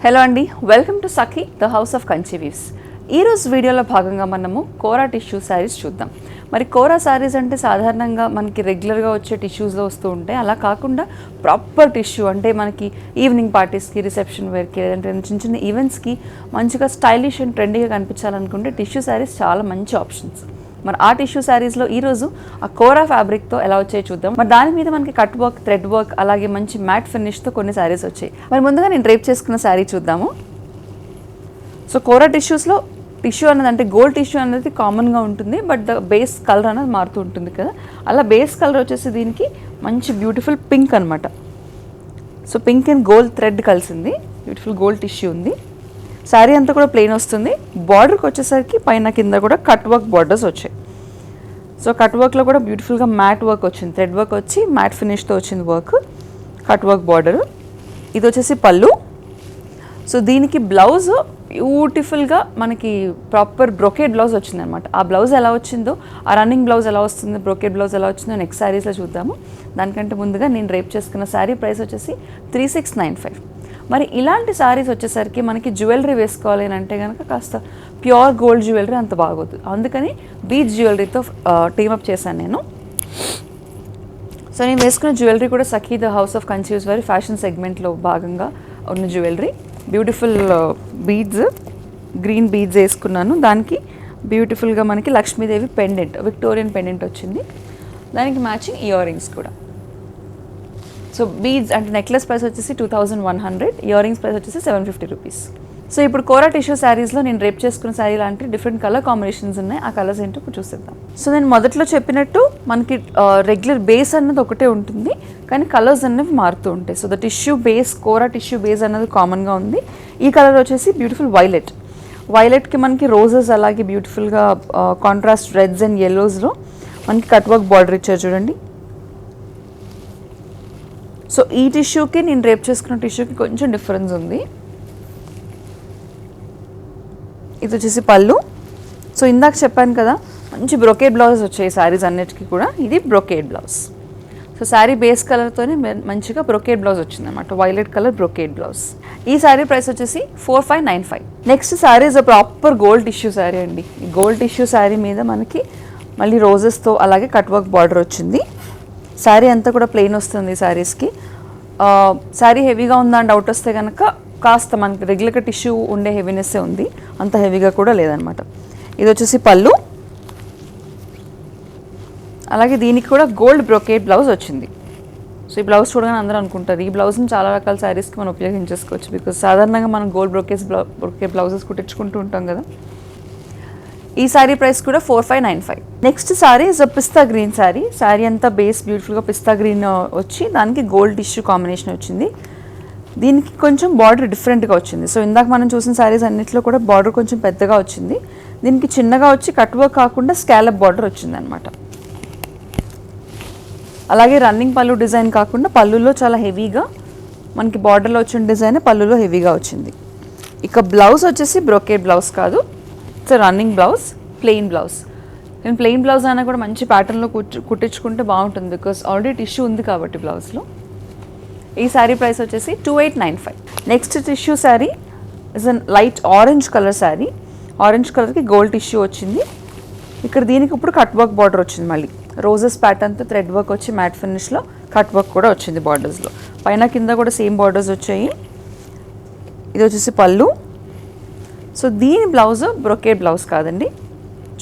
Hello అండి, welcome to Sakhi the house of Kanchi weaves. ఈరోజు వీడియోలో భాగంగా మనము కోరా టిష్యూ శారీస్ చూద్దాం. మరి కోరా శారీస్ అంటే సాధారణంగా మనకి రెగ్యులర్గా వచ్చే టిష్యూస్లో వస్తూ ఉంటాయి. అలా కాకుండా ప్రాపర్ టిష్యూ అంటే మనకి ఈవినింగ్ పార్టీస్కి, రిసెప్షన్ వేర్కి, లేదంటే చిన్న చిన్న ఈవెంట్స్కి మంచిగా స్టైలిష్ అండ్ ట్రెండీగా కనిపించాలనుకుంటే టిష్యూ శారీస్ చాలా మంచి ఆప్షన్స్. మరి ఆ టిష్యూ శారీస్లో ఈరోజు ఆ కోరా ఫ్యాబ్రిక్తో ఎలా వచ్చాయో చూద్దాం. మరి దాని మీద మనకి కట్ వర్క్, థ్రెడ్ వర్క్, అలాగే మంచి మ్యాట్ ఫినిష్తో కొన్ని శారీస్ వచ్చాయి. మరి ముందుగా నేను డ్రేప్ చేసుకున్న శారీ చూద్దాము. సో కోరా టిష్యూస్లో టిష్యూ అన్నది అంటే గోల్డ్ టిష్యూ అనేది కామన్గా ఉంటుంది, బట్ ద బేస్ కలర్ అనేది మారుతూ ఉంటుంది కదా. అలా బేస్ కలర్ వచ్చేసి దీనికి మంచి బ్యూటిఫుల్ పింక్ అనమాట. So pink and gold thread కలిసింది, బ్యూటిఫుల్ గోల్డ్ టిష్యూ ఉంది. శారీ అంతా కూడా ప్లెయిన్ వస్తుంది. బార్డర్కి వచ్చేసరికి పైన కింద కూడా కట్ వర్క్ బార్డర్స్ వచ్చాయి. సో కట్ వర్క్లో కూడా బ్యూటిఫుల్గా మ్యాట్ వర్క్ వచ్చింది, థ్రెడ్ వర్క్ వచ్చి మ్యాట్ ఫినిష్తో వచ్చింది వర్క్, కట్ వర్క్ బార్డరు. ఇది వచ్చేసి పళ్ళు. సో దీనికి బ్లౌజ్ బ్యూటిఫుల్గా మనకి ప్రాపర్ బ్రొకేడ్ బ్లౌజ్ వచ్చింది అనమాట. ఆ బ్లౌజ్ ఎలా వచ్చిందో, ఆ రన్నింగ్ బ్లౌజ్ ఎలా వస్తుందో, బ్రొకేడ్ బ్లౌజ్ ఎలా వచ్చిందో నెక్స్ట్ శారీస్లో చూద్దాము. దానికంటే ముందుగా నేను రేప్ చేసుకున్న శారీ ప్రైస్ వచ్చేసి 3695. మరి ఇలాంటి శారీస్ వచ్చేసరికి మనకి జ్యువెలరీ వేసుకోవాలి అని అంటే కనుక కాస్త ప్యూర్ గోల్డ్ జ్యువెలరీ అంత బాగోదు. అందుకని బీచ్ జ్యువెలరీతో టీమప్ చేశాను నేను. సో నేను వేసుకున్న జ్యువెలరీ కూడా Sakhi the house of Kanchi weaves వారి ఫ్యాషన్ సెగ్మెంట్లో భాగంగా ఉన్న jewellery. Beautiful beads, green beads వేసుకున్నాను. దానికి బ్యూటిఫుల్గా మనకి లక్ష్మీదేవి పెండెంట్, విక్టోరియన్ పెండెంట్ వచ్చింది. దానికి మ్యాచింగ్ ఇయర్ రింగ్స్ కూడా. సో బీడ్స్ అంటే నెక్లెస్ ప్రైస్ వచ్చేసి 2100, ఇయర్ రింగ్స్ ప్రైస్ వచ్చేసి 750 రూపీస్. సో ఇప్పుడు కోరా టిష్యూ శారీస్లో నేను రేప్ చేసుకున్న శారీ లాంటి డిఫరెంట్ కలర్ కాంబినేషన్స్ ఉన్నాయి. ఆ కలర్స్ ఏంటో ఇప్పుడు చూసేద్దాం. సో నేను మొదట్లో చెప్పినట్టు మనకి రెగ్యులర్ బేస్ అన్నది ఒకటే ఉంటుంది, కానీ కలర్స్ అనేవి మారుతూ ఉంటాయి. So the tissue base, kora tissue base అన్నది కామన్గా ఉంది. ఈ కలర్ వచ్చేసి బ్యూటిఫుల్ వైలెట్. వైలెట్కి మనకి రోజెస్, అలాగే బ్యూటిఫుల్గా కాంట్రాస్ట్ రెడ్స్ అండ్ ఎల్లోస్లో మనకి కట్ వర్క్ బార్డర్ ఇచ్చారు చూడండి. సో ఈ టిష్యూకి నేను రేప్ చేసుకున్న టిష్యూకి కొంచెం డిఫరెన్స్ ఉంది. ఇది వచ్చేసి పళ్ళు. సో ఇందాక చెప్పాను కదా మంచి బ్రొకేడ్ బ్లౌజెస్ వచ్చాయి శారీస్ అన్నిటికీ కూడా. ఇది brocade blouse. So sari base కలర్తోనే మంచిగా బ్రొకేడ్ బ్లౌజ్ వచ్చిందన్నమాట, వైలెట్ కలర్ బ్రొకేడ్ బ్లౌజ్. ఈ శారీ ప్రైస్ వచ్చేసి 4595. Next sari is a proper gold tissue sari అండి. ఈ గోల్డ్ టిష్యూ శారీ మీద మనకి మళ్ళీ రోజెస్తో అలాగే కట్ వర్క్ బార్డర్ వచ్చింది. శారీ అంతా కూడా ప్లెయిన్ వస్తుంది శారీస్కి. శారీ హెవీగా ఉందా అని డౌట్ వస్తే కనుక కాస్త మనకి రెగ్యులర్గా టిష్యూ ఉండే హెవీనెస్సే ఉంది, అంత హెవీగా కూడా లేదనమాట. ఇది వచ్చేసి పళ్ళు. అలాగే దీనికి కూడా గోల్డ్ బ్రొకేడ్ బ్లౌజ్ వచ్చింది. సో ఈ బ్లౌజ్ చూడగానే అందరూ అనుకుంటారు ఈ బ్లౌజ్ని చాలా రకాల శారీస్కి మనం ఉపయోగించేసుకోవచ్చు, బికాజ్ సాధారణంగా మనం గోల్డ్ బ్రొకేడ్ బ్లౌజెస్ కుట్టించుకుంటూ ఉంటాం కదా. ఈ శారీ ప్రైస్ కూడా 4595. Next sari is a pista green sari. Sari అంతా బేస్ బ్యూటిఫుల్గా పిస్తా గ్రీన్ వచ్చి దానికి గోల్డ్ టిష్యూ కాంబినేషన్ వచ్చింది. దీనికి కొంచెం బార్డర్ డిఫరెంట్గా వచ్చింది. సో ఇందాక మనం చూసిన శారీస్ అన్నింటిలో కూడా బార్డర్ కొంచెం పెద్దగా వచ్చింది. దీనికి చిన్నగా వచ్చి కట్ వర్క్ కాకుండా స్కాలప్ బార్డర్ వచ్చింది అనమాట. అలాగే రన్నింగ్ పళ్ళు డిజైన్ కాకుండా పళ్ళులో చాలా హెవీగా మనకి బార్డర్లో వచ్చిన డిజైన్ పళ్ళులో హెవీగా వచ్చింది. ఇక బ్లౌజ్ వచ్చేసి బ్రొకేడ్ బ్లౌజ్ కాదు, రన్నింగ్ బ్లౌజ్, ప్లెయిన్ బ్లౌజ్. నేను ప్లెయిన్ బ్లౌజ్ అయినా కూడా మంచి ప్యాటర్న్లో కుట్టించుకుంటే బాగుంటుంది, బికాస్ ఆల్రెడీ టిష్యూ ఉంది కాబట్టి బ్లౌజ్లో. ఈ శారీ ప్రైస్ వచ్చేసి 2895. Next tissue sari is an light orange colour sari. Orange కలర్కి గోల్డ్ టిష్యూ వచ్చింది. ఇక్కడ దీనికి ఇప్పుడు కట్ వర్క్ బార్డర్ వచ్చింది. మళ్ళీ రోజెస్ ప్యాటర్న్తో థ్రెడ్ వర్క్ వచ్చి మ్యాట్ ఫినిష్లో కట్ వర్క్ కూడా వచ్చింది బార్డర్స్లో. పైన కింద కూడా సేమ్ బార్డర్స్ వచ్చాయి. ఇది వచ్చేసి పళ్ళు. సో దీని బ్లౌజ్ బ్రొకేడ్ బ్లౌజ్ కాదండి,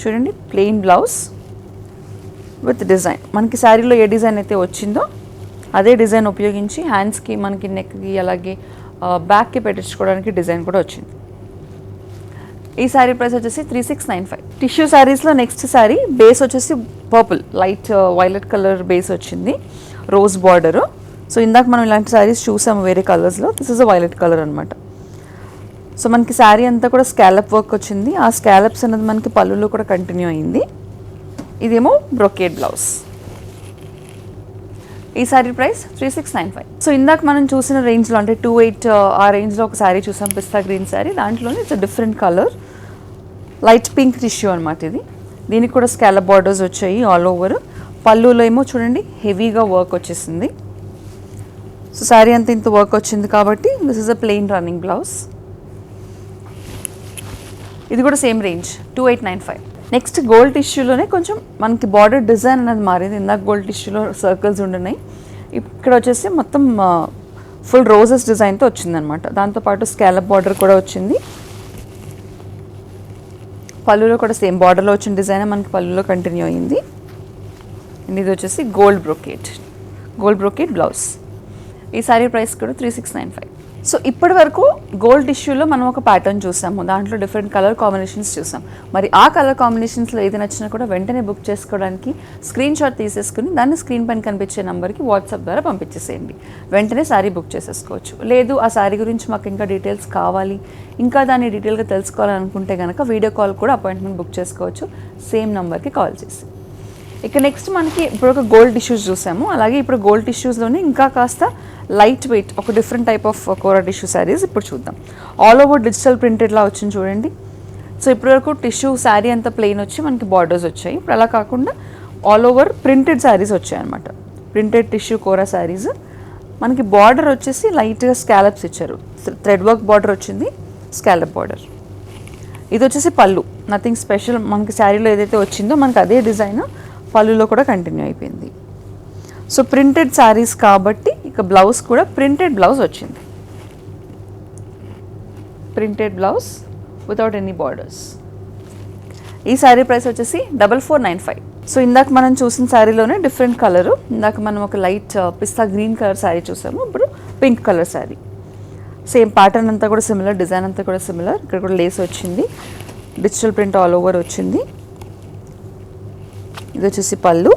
చూడండి ప్లెయిన్ బ్లౌజ్ విత్ డిజైన్. మనకి శారీలో ఏ డిజైన్ అయితే వచ్చిందో అదే డిజైన్ ఉపయోగించి హ్యాండ్స్కి, మనకి నెక్కి, అలాగే బ్యాక్కి పెట్టించుకోవడానికి డిజైన్ కూడా వచ్చింది. ఈ శారీ ప్రైస్ వచ్చేసి 3695. టిష్యూ శారీస్లో నెక్స్ట్ శారీ బేస్ వచ్చేసి purple, light violet colour base వచ్చింది, రోజ్ బార్డరు. సో ఇందాక మనం ఇలాంటి శారీస్ చూసాము వేరే కలర్స్లో. This is a violet colour అనమాట. సో మనకి శారీ అంతా కూడా స్కాలప్ వర్క్ వచ్చింది. ఆ స్కాలప్స్ అనేది మనకి పళ్ళులో కూడా కంటిన్యూ అయింది. ఇదేమో బ్రొకేడ్ బ్లౌజ్. ఈ శారీ ప్రైస్ 3695. సో ఇందాక మనం చూసిన రేంజ్లో అంటే 28 ఆ రేంజ్లో ఒక శారీ చూసాం, పిస్తా గ్రీన్ శారీ. దాంట్లోనే it's different colour, light pink tissue అనమాట ఇది. దీనికి కూడా స్కాలప్ బార్డర్స్ వచ్చాయి ఆల్ ఓవర్. పళ్ళులో ఏమో చూడండి హెవీగా వర్క్ వచ్చేసింది. సో శారీ అంతా ఇంత వర్క్ వచ్చింది కాబట్టి this is a plain running blouse. ఇది కూడా సేమ్ రేంజ్ 2895. నెక్స్ట్ గోల్డ్ టిష్యూలోనే కొంచెం మనకి బార్డర్ డిజైన్ అనేది మారింది. ఇందాక గోల్డ్ టిష్యూలో సర్కిల్స్ ఉంటున్నాయి, ఇక్కడ వచ్చేసి మొత్తం ఫుల్ రోజెస్ డిజైన్తో వచ్చిందనమాట. దాంతోపాటు స్కాలప్ బార్డర్ కూడా వచ్చింది. పళ్ళులో కూడా సేమ్ బార్డర్లో వచ్చిన డిజైన్ మనకి పళ్ళులో కంటిన్యూ అయ్యింది. అండ్ ఇది వచ్చేసి గోల్డ్ బ్రోకేట్ బ్లౌజ్. ఈ సారీ ప్రైస్ కూడా 3695. సో ఇప్పటి వరకు గోల్డ్ టిష్యూలో మనం ఒక ప్యాటర్న్ చూసాము, దాంట్లో డిఫరెంట్ కలర్ కాంబినేషన్స్ చూసాం. మరి ఆ కలర్ కాంబినేషన్స్లో ఏది నచ్చినా కూడా వెంటనే బుక్ చేసుకోవడానికి స్క్రీన్ షాట్ తీసేసుకుని దాన్ని స్క్రీన్ పైన కనిపించే నెంబర్కి వాట్సాప్ ద్వారా పంపించేసేయండి. వెంటనే శారీ బుక్ చేసేసుకోవచ్చు. లేదు ఆ శారీ గురించి మాకు ఇంకా డీటెయిల్స్ కావాలి, ఇంకా దాన్ని డీటెయిల్గా తెలుసుకోవాలనుకుంటే కనుక వీడియో కాల్ కూడా అపాయింట్మెంట్ బుక్ చేసుకోవచ్చు సేమ్ నెంబర్కి కాల్ చేసి. ఇక నెక్స్ట్ మనకి ఇప్పుడు ఒక గోల్డ్ టిష్యూస్ చూసాము, అలాగే ఇప్పుడు గోల్డ్ టిష్యూస్లోనే ఇంకా కాస్త లైట్ వెయిట్ ఒక different type of kora tissue saris ఇప్పుడు చూద్దాం. ఆల్ ఓవర్ డిజిటల్ ప్రింటెడ్లా వచ్చింది చూడండి. సో ఇప్పటివరకు టిష్యూ శారీ అంతా ప్లెయిన్ వచ్చి మనకి బార్డర్స్ వచ్చాయి. ఇప్పుడు అలా కాకుండా ఆల్ ఓవర్ ప్రింటెడ్ శారీస్ వచ్చాయి అనమాట. ప్రింటెడ్ టిష్యూ కోరా శారీస్ మనకి బార్డర్ వచ్చేసి లైట్గా స్కాలప్స్ ఇచ్చారు. థ్రెడ్ వర్క్ బార్డర్ వచ్చింది, స్కాలప్ బార్డర్. ఇది వచ్చేసి పళ్ళు, నథింగ్ స్పెషల్. మనకి శారీలో ఏదైతే వచ్చిందో మనకి అదే డిజైన్ పళ్ళులో కూడా కంటిన్యూ అయిపోయింది. సో ప్రింటెడ్ శారీస్ కాబట్టి ఇక బ్లౌజ్ కూడా ప్రింటెడ్ బ్లౌజ్ వచ్చింది. Printed blouse without any borders. ఈ శారీ ప్రైస్ వచ్చేసి 4495. సో ఇందాక మనం చూసిన శారీలోనే డిఫరెంట్ కలరు. ఇందాక మనం ఒక లైట్ పిస్తా గ్రీన్ కలర్ శారీ చూసాము, ఇప్పుడు pink colour sari. Same pattern అంతా కూడా సిమిలర్, డిజైన్ అంతా కూడా సిమిలర్. ఇక్కడ కూడా లేస్ వచ్చింది, డిజిటల్ ప్రింట్ ఆల్ ఓవర్ వచ్చింది. ఇది వచ్చేసి పళ్ళు,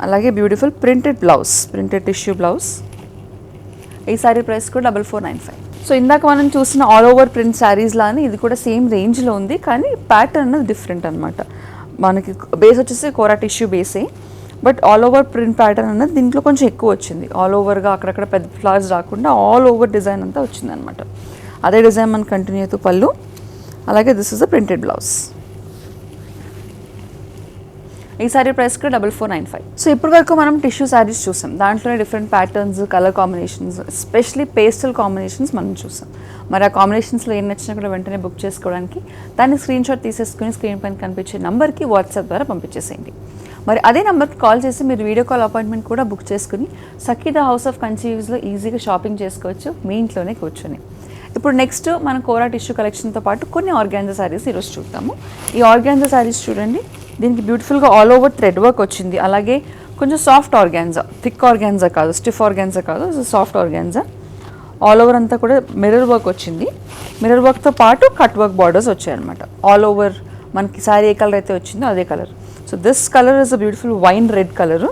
అలాగే beautiful printed blouse, printed tissue blouse. ఈ శారీ ప్రైస్ కూడా 4495. సో ఇందాక మనం చూసిన ఆల్ ఓవర్ ప్రింట్ శారీస్ లానే ఇది కూడా సేమ్ రేంజ్లో ఉంది, కానీ ప్యాటర్న్ అనేది డిఫరెంట్ అనమాట. మనకి బేస్ వచ్చేసి కోరా టిష్యూ బేసే, but all over print pattern అనేది దీంట్లో కొంచెం ఎక్కువ వచ్చింది. ఆల్ ఓవర్గా అక్కడక్కడ పెద్ద ఫ్లవర్స్ రాకుండా ఆల్ ఓవర్ డిజైన్ అంతా వచ్చింది అనమాట. అదే డిజైన్ మనకు కంటిన్యూ అవుతూ పళ్ళు, అలాగే this is a printed blouse. ఈ సారీ ప్రైస్ కూడా 4495. సో ఇప్పటి వరకు మనం టిష్యూ శారీస్ చూసాం, దాంట్లోనే different patterns, colour combinations, especially pastel combinations మనం చూసాం. మరి ఆ కాంబినేషన్స్లో ఏం నచ్చినా కూడా వెంటనే బుక్ చేసుకోవడానికి దాన్ని స్క్రీన్ షాట్ తీసేసుకుని స్క్రీన్ పైన కనిపించే నెంబర్కి వాట్సాప్ ద్వారా పంపించేసేయండి. మరి అదే నెంబర్కి కాల్ చేసి మీరు వీడియో కాల్ అపాయింట్మెంట్ కూడా బుక్ చేసుకుని సఖీ ద హౌస్ ఆఫ్ కన్సీవ్స్లో ఈజీగా షాపింగ్ చేసుకోవచ్చు మీ ఇంట్లోనే కూర్చొని. ఇప్పుడు నెక్స్ట్ మన కోరా టిష్యూ కలెక్షన్తో పాటు కొన్ని ఆర్గాన్జా శారీస్ ఈరోజు చూద్దాము. ఈ ఆర్గాన్జా శారీస్ చూడండి, దీనికి బ్యూటిఫుల్గా ఆల్ ఓవర్ థ్రెడ్ వర్క్ వచ్చింది, అలాగే కొంచెం సాఫ్ట్ ఆర్గాన్జా, థిక్ ఆర్గాన్జా కాదు, స్టిఫ్ ఆర్గాన్జా కాదు, సాఫ్ట్ ఆర్గాన్జా. ఆల్ ఓవర్ అంతా కూడా మిర్రర్ వర్క్ వచ్చింది. మిర్రర్ వర్క్తో పాటు కట్ వర్క్ బార్డర్స్ వచ్చాయన్నమాట. ఆల్ ఓవర్ మనకి శారీ ఏ కలర్ అయితే వచ్చిందో అదే colour. So this colour is a beautiful wine red colour.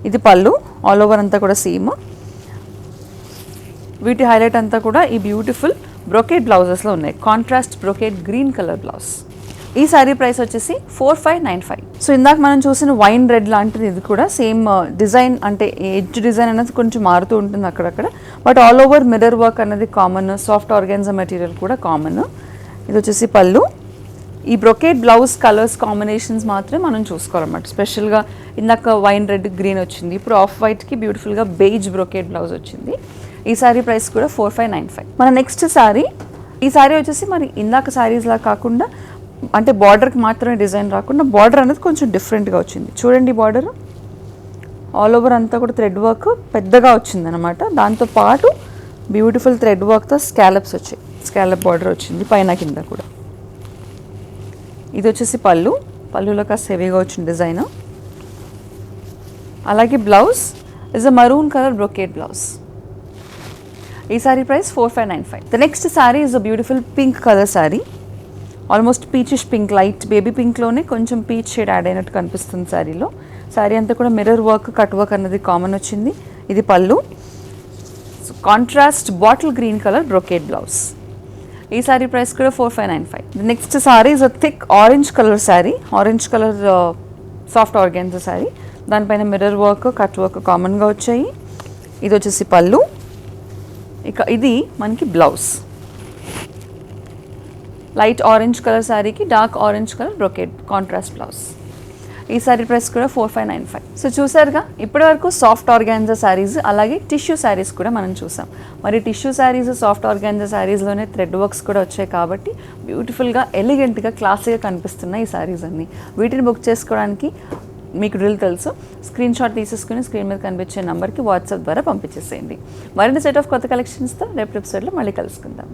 ఇది పళ్ళు, ఆల్ ఓవర్ అంతా కూడా సేమ్. వీటి హైలైట్ అంతా కూడా ఈ బ్యూటిఫుల్ బ్రొకేట్ బ్లౌజెస్లో ఉన్నాయి. Contrast brocade green colour blouse. ఈ శారీ ప్రైస్ వచ్చేసి 4595. సో ఇందాక మనం చూసిన వైన్ రెడ్ లాంటిది ఇది కూడా సేమ్ డిజైన్, అంటే ఎడ్జ్ డిజైన్ అనేది కొంచెం మారుతూ ఉంటుంది అక్కడక్కడ, but all over mirror work అనేది కామన్, సాఫ్ట్ ఆర్గాన్జా మెటీరియల్ కూడా కామన్. ఇది వచ్చేసి పళ్ళు. ఈ బ్రొకేట్ బ్లౌజ్ కలర్స్ కాంబినేషన్స్ మాత్రమే మనం చూసుకోవాలన్నమాట. స్పెషల్గా ఇందాక వైన్ రెడ్ గ్రీన్ వచ్చింది, ఇప్పుడు ఆఫ్ వైట్కి బ్యూటిఫుల్గా బేజ్ బ్రొకేట్ బ్లౌజ్ వచ్చింది. ఈ శారీ ప్రైస్ కూడా 4595. మన నెక్స్ట్ శారీ, ఈ శారీ వచ్చేసి మరి ఇందాక శారీస్లా కాకుండా అంటే బార్డర్కి మాత్రమే డిజైన్ రాకుండా బార్డర్ అనేది కొంచెం డిఫరెంట్గా వచ్చింది. చూడండి బార్డర్ ఆల్ ఓవర్ అంతా కూడా థ్రెడ్ వర్క్ పెద్దగా వచ్చింది అనమాట. దాంతోపాటు బ్యూటిఫుల్ థ్రెడ్ వర్క్తో స్కాలప్స్ వచ్చాయి, స్కాలప్ బార్డర్ వచ్చింది పైన కింద కూడా. ఇది వచ్చేసి పళ్ళు, పళ్ళులో కాస్త హెవీగా వచ్చిన డిజైన్. అలాగే blouse is a maroon colour brocade blouse. ఈ sari price 4595. The next sari is a beautiful pink colour sari. Almost peachish pink, light baby పింక్లోనే కొంచెం పీచ్ షేడ్ యాడ్ అయినట్టు కనిపిస్తుంది శారీలో. శారీ అంతా కూడా మిర్రర్ వర్క్, కట్ వర్క్ అన్నది కామన్ వచ్చింది. ఇది పళ్ళు, contrast bottle green colour brocade blouse. ఈ శారీ ప్రైస్ కూడా 4595. The next sari is a thick orange colour sari. Orange colour soft organza sari, దానిపైన మిర్రర్ వర్క్, కట్ వర్క్ కామన్గా వచ్చాయి. ఇది వచ్చేసి పళ్ళు. ఇక ఇది మనకి బ్లౌజ్, లైట్ ఆరెంజ్ కలర్ శారీకి dark orange colour brocade contrast blouse. ఈ సారీ ప్రైస్ కూడా 4595. సో చూసారుగా ఇప్పటివరకు సాఫ్ట్ ఆర్గాన్జా శారీస్ అలాగే టిష్యూ శారీస్ కూడా మనం చూసాం. మరి టిష్యూ శారీస్ సాఫ్ట్ ఆర్గాన్జా శారీస్లోనే థ్రెడ్ వర్క్స్ కూడా వచ్చాయి కాబట్టి బ్యూటిఫుల్గా ఎలిగెంట్గా క్లాసీగా కనిపిస్తున్నాయి ఈ శారీస్ అన్నీ. వీటిని బుక్ చేసుకోవడానికి మీకు డ్రిల్ తెలుసు, స్క్రీన్ షాట్ తీసేసుకుని స్క్రీన్ మీద కనిపించే నెంబర్కి వాట్సాప్ ద్వారా పంపించేసేయండి. మరిన్ని సెట్ ఆఫ్ కొత్త కలెక్షన్స్తో రేపు ఎపిసోడ్లో మళ్ళీ కలుసుకుందాం.